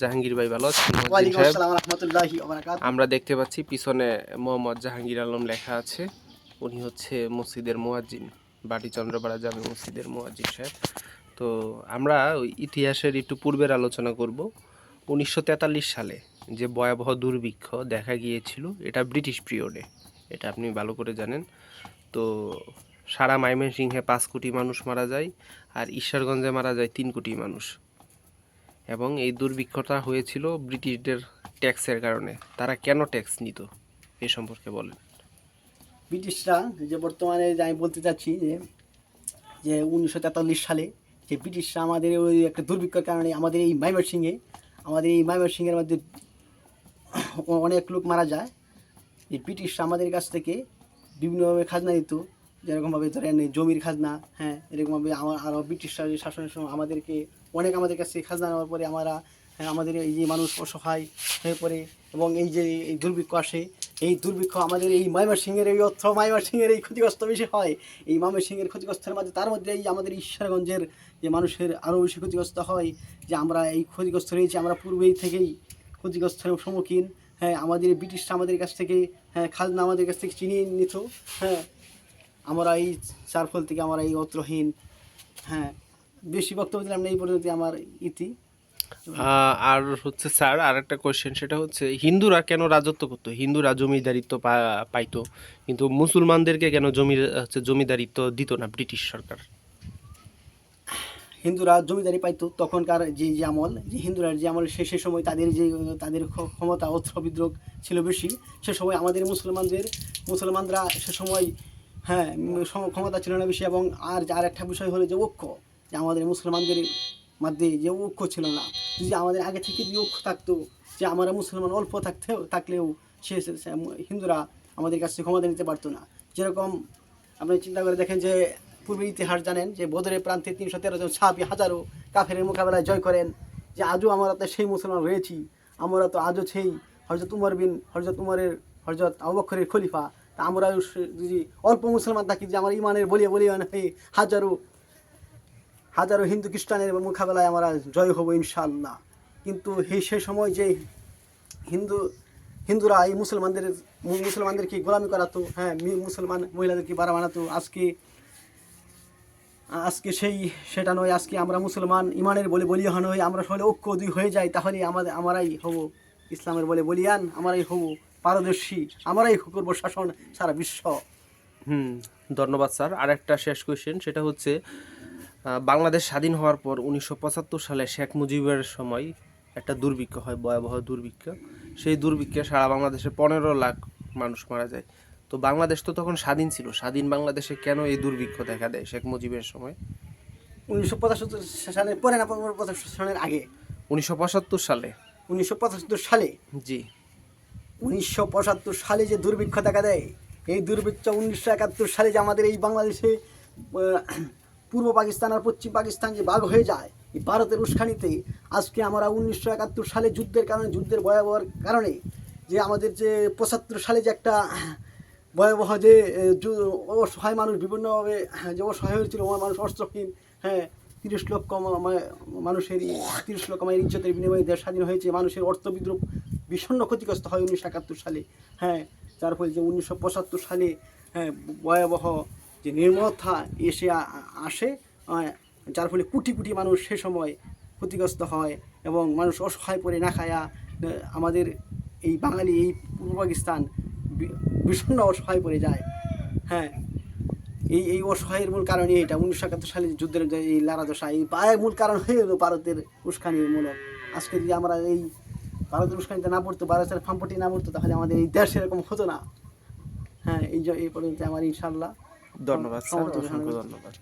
জাহাঙ্গীর ভাই ভালো আছেন? ওয়ালাইকুম আসসালাম ওয়া রাহমাতুল্লাহি ওয়া বারাকাতুহু। আমরা দেখতে পাচ্ছি পিছনে মোহাম্মদ জাহাঙ্গীর আলম লেখা আছে। উনি হচ্ছে মসজিদের মুয়াজ্জিন, বাটিচন্দ্রপাড়া জামে মসজিদের মুয়াজ্জিন সাহেব। তো আমরা ওই ইতিহাসের একটু পূর্বের আলোচনা করব। 1943 সালে যে ভয়াবহ দুর্ভিক্ষ দেখা গিয়েছিল, এটা ব্রিটিশ পিরিয়ডে, এটা আপনি ভালো করে জানেন। তো সারা ময়মনসিংহে 5 কোটি মানুষ মারা যায়, আর ঈশ্বরগঞ্জে মারা যায় 3 কোটি মানুষ। এবং এই দুর্ভিক্ষটা হয়েছিল ব্রিটিশদের ট্যাক্সের কারণে। তারা কেন ট্যাক্স নিত এ সম্পর্কে বলেন। ব্রিটিশরা যে বর্তমানে যে আমি বলতে চাচ্ছি যে যে 1943 সালে যে ব্রিটিশরা আমাদের ওই একটা দুর্ভিক্ষের কারণে আমাদের এই ময়মনসিংহের মধ্যে অনেক লোক মারা যায়। এই ব্রিটিশরা আমাদের কাছ থেকে বিভিন্নভাবে খাজনা দিত, যেরকমভাবে ধরেন জমির খাজনা, হ্যাঁ, এরকমভাবে আরও ব্রিটিশরা শাসনের সময় আমাদের কাছ থেকে খাজনা নেওয়ার পরে আমাদের এই যে মানুষ অসহায় হয়ে পড়ে এবং এই যে এই দুর্ভিক্ষ আসে, এই দুর্ভিক্ষ আমাদের এই ময়মনসিংহের এই ক্ষতিগ্রস্ত বেশি হয়। এই ময়মনসিংহের ক্ষতিগ্রস্তের মাঝে তার মধ্যে এই আমাদের ঈশ্বরগঞ্জের যে মানুষের আরও বেশি ক্ষতিগ্রস্ত হয়, যে আমরা এই ক্ষতিগ্রস্ত রয়েছি, আমরা পূর্বেই থেকেই ক্ষতিগ্রস্তের সম্মুখীন। হ্যাঁ, আমাদের ব্রিটিশরা আমাদের কাছ থেকে খাজনা আমাদের কাছ থেকে চিনিয়ে নিত। হ্যাঁ, আমরা এই যার ফল থেকে আমরা এই অত্রহীন। হ্যাঁ, বেশি বক্তব্য দিলাম না, এই পর্যন্ত আমার ইতি। আর হচ্ছে স্যার, আর একটা কোয়েশ্চেন, সেটা হচ্ছে হিন্দুরা কেন রাজত্ব করতো? হিন্দুরা জমিদারিত্ব পাইতো, কিন্তু মুসলমানদেরকে কেন জমিদারিত্ব দিত না ব্রিটিশ সরকার? হিন্দুরা জমিদারি পাইতো তখনকার যে আমল, যে হিন্দুরা যে আমল, সে সময় তাদের ক্ষমতা অস্ত্র বিদ্রোহ ছিল বেশি। সে সময় আমাদের মুসলমানরা সে সময়, হ্যাঁ, ক্ষমতা ছিল না বেশি। এবং আর একটা বিষয় হলো যে ঐক্য, যে আমাদের মুসলমানদের মধ্যে যে ঐক্য ছিল না। যদি আমাদের আগে থেকে যে ঐক্য থাকতো, যে আমরা মুসলমান অল্প থাকলেও হিন্দুরা আমাদের কাছে ক্ষমতা নিতে পারতো না। যেরকম আপনি চিন্তা করে দেখেন যে পূর্বের ইতিহাস জানেন যে বদরের প্রান্তে 313 জন সাহাবী হাজারো কাফেরের মোকাবেলায় জয় করেন। যে আজও আমরা তো সেই মুসলমান রয়েছি, আমরা তো আজও সেই হযরত হযরত আবু বকরের খলিফা। তা আমরা যদি অল্প মুসলমান থাকি, যে আমার ইমানের বলিয়ান হয়ে হাজারো হিন্দু খ্রিস্টানের মোকাবেলায় আমরা জয় হব ইনশাআল্লাহ। কিন্তু সেই সময় যে হিন্দুরা এই মুসলমানদেরকে গোলামি করাতো, হ্যাঁ, মুসলমান মহিলাদেরকে বাড়া বানাতো। আজকে সেটা নয়। আজকে আমরা মুসলমান ইমানের বলিয়ান হয়ে আমরা সকলে ঐক্য হয়ে যাই, তাহলে আমরাই হব ইসলামের বলিয়ান, আমরাই হব পারদর্শী, আমরাই করবো শাসন সারা বিশ্ব। ধন্যবাদ স্যার। আর একটা শেষ কোয়েশ্চেন, সেটা হচ্ছে বাংলাদেশ স্বাধীন হওয়ার পর 1975 সালে শেখ মুজিবের সময় একটা দুর্ভিক্ষ হয়, ভয়াবহ দুর্ভিক্ষ। সেই দুর্ভিক্ষে সারা বাংলাদেশে 15 লাখ মানুষ মারা যায়। তো বাংলাদেশ তো তখন স্বাধীন ছিল, স্বাধীন বাংলাদেশে কেন এই দুর্ভিক্ষ দেখা দেয় শেখ মুজিবের সময়? 1975 সালের পরে না 75 সালের আগে? 1975 সালে। 1975 সালে, জি। 1975 সালে যে দুর্ভিক্ষ দেখা দেয়, এই দুর্ভিক্ষ 1971 সালে যে আমাদের এই বাংলাদেশে পূর্ব পাকিস্তান আর পশ্চিম পাকিস্তান যে ভাগ হয়ে যায়, এই ভারতের উস্কানিতে আজকে আমরা 1971 সালে যুদ্ধের ভয়াবহর কারণে, যে আমাদের যে 75 সালে যে একটা ভয়াবহ যে অসহায় মানুষ বিভিন্নভাবে যে অসহায় হয়েছিল, মানুষ অস্ত্রহীন, হ্যাঁ, 30 লক্ষ মায়ের ইজ্জতের বিনিময়ে দেশ স্বাধীন হয়েছে। মানুষের অর্থ বিদ্রোহ ভীষণ ক্ষতিগ্রস্ত হয় 1971 সালে। হ্যাঁ, যার ফলে যে 1975 সালে, হ্যাঁ, ভয়াবহ যে নির্মমতা আসে, যার ফলে কোটি কোটি মানুষ সে সময় ক্ষতিগ্রস্ত হয় এবং মানুষ অসহায় পড়ে না খায়া আমাদের এই বাঙালি এই পূর্ব পাকিস্তান ভীষণ অসহায় পড়ে যায়। হ্যাঁ, এই অসহায়ের মূল কারণে এটা 1971 সালে যুদ্ধের এই লারাদশা, এই মূল কারণ হয়ে গেল ভারতের উস্কানিমূলক। আজকে যদি আমরা এই ভারতের উস্কানিতে না পড়তো, ভারতের ফাম্পটি না পড়তো, তাহলে আমাদের এই দেশ এরকম হতো না। হ্যাঁ, এই পর্যন্ত আমার ইনশাআল্লাহ। ধন্যবাদ স্যার, অসংখ্য ধন্যবাদ।